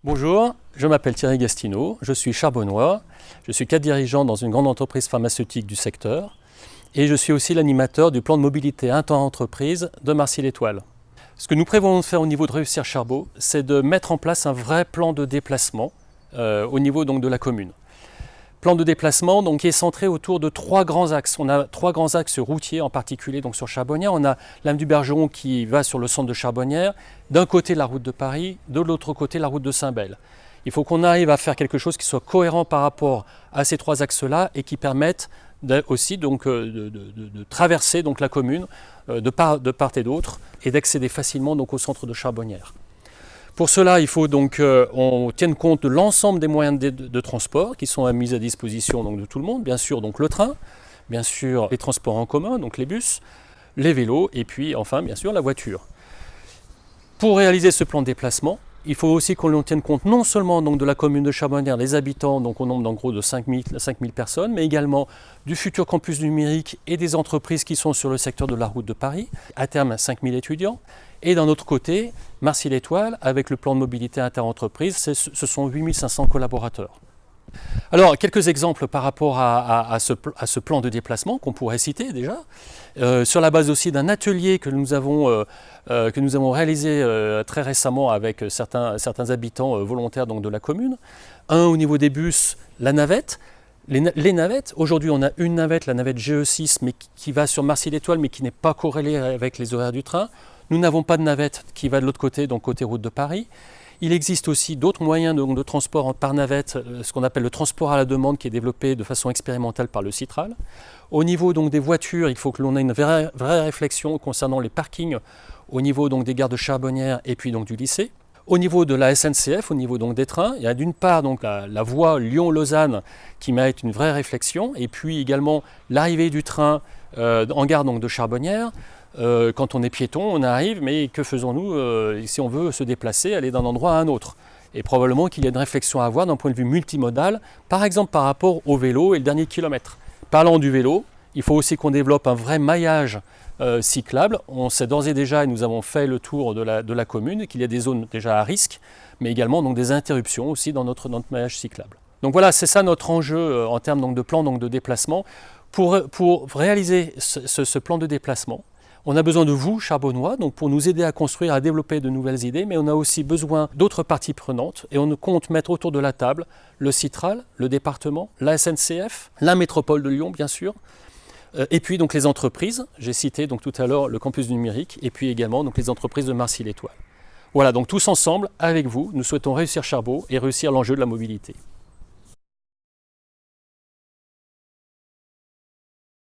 Bonjour, je m'appelle Thierry Gastineau, je suis charbonnois, je suis cadre dirigeant dans une grande entreprise pharmaceutique du secteur et je suis aussi l'animateur du plan de mobilité inter-entreprise de Marcy-l'Étoile. Ce que nous prévoyons de faire au niveau de Réussir Charbot, c'est de mettre en place un vrai plan de déplacement au niveau donc, de la commune. Plan de déplacement donc, qui est centré autour de trois grands axes. On a trois grands axes routiers en particulier donc, sur Charbonnières. On a l'Ame du Bergeron qui va sur le centre de Charbonnières. D'un côté la route de Paris, de l'autre côté la route de Saint-Bel. Il faut qu'on arrive à faire quelque chose qui soit cohérent par rapport à ces trois axes-là et qui permette aussi donc, de traverser donc, la commune de part et d'autre et d'accéder facilement donc, au centre de Charbonnières. Pour cela, il faut donc qu'on tienne compte de l'ensemble des moyens de transport qui sont mis à disposition donc, de tout le monde. Bien sûr, donc, le train, bien sûr les transports en commun, donc les bus, les vélos et puis enfin bien sûr la voiture. Pour réaliser ce plan de déplacement, il faut aussi qu'on tienne compte non seulement donc, de la commune de Charbonnières, des habitants donc, au nombre d'en gros de 5000 personnes, mais également du futur campus numérique et des entreprises qui sont sur le secteur de la route de Paris, à terme 5000 étudiants. Et d'un autre côté, Marcy-l'Étoile, avec le plan de mobilité inter-entreprise, ce sont 8500 collaborateurs. Alors, quelques exemples par rapport à ce plan de déplacement qu'on pourrait citer déjà, sur la base aussi d'un atelier que nous avons réalisé très récemment avec certains habitants volontaires donc, de la commune. Un, au niveau des bus, la navette. Les navettes, aujourd'hui on a une navette, la navette GE6, mais qui va sur Marcy-l'Étoile, mais qui n'est pas corrélée avec les horaires du train. Nous n'avons pas de navette qui va de l'autre côté, donc côté route de Paris. Il existe aussi d'autres moyens de transport par navette, ce qu'on appelle le transport à la demande, qui est développé de façon expérimentale par le Citral. Au niveau donc, des voitures, il faut que l'on ait une vraie réflexion concernant les parkings au niveau donc, des gares de Charbonnières et puis donc, du lycée. Au niveau de la SNCF, au niveau donc, des trains, il y a d'une part donc, la voie Lyon-Lausanne qui mérite une vraie réflexion, et puis également l'arrivée du train en gare donc, de Charbonnières. Quand on est piéton, on arrive, mais que faisons-nous si on veut se déplacer, aller d'un endroit à un autre? Et probablement qu'il y a une réflexion à avoir d'un point de vue multimodal, par exemple par rapport au vélo et le dernier kilomètre. Parlant du vélo, il faut aussi qu'on développe un vrai maillage cyclable. On sait d'ores et déjà, et nous avons fait le tour de la commune, qu'il y a des zones déjà à risque, mais également donc, des interruptions aussi dans notre maillage cyclable. Donc voilà, c'est ça notre enjeu en termes donc, de plan donc, de déplacement. Pour réaliser ce plan de déplacement, on a besoin de vous, charbonnois, donc pour nous aider à construire, à développer de nouvelles idées, mais on a aussi besoin d'autres parties prenantes et on compte mettre autour de la table le Citral, le département, la SNCF, la métropole de Lyon bien sûr, et puis donc les entreprises, j'ai cité donc tout à l'heure le campus numérique, et puis également donc les entreprises de Marcy-l'Étoile. Voilà, donc tous ensemble, avec vous, nous souhaitons réussir Charbot et réussir l'enjeu de la mobilité.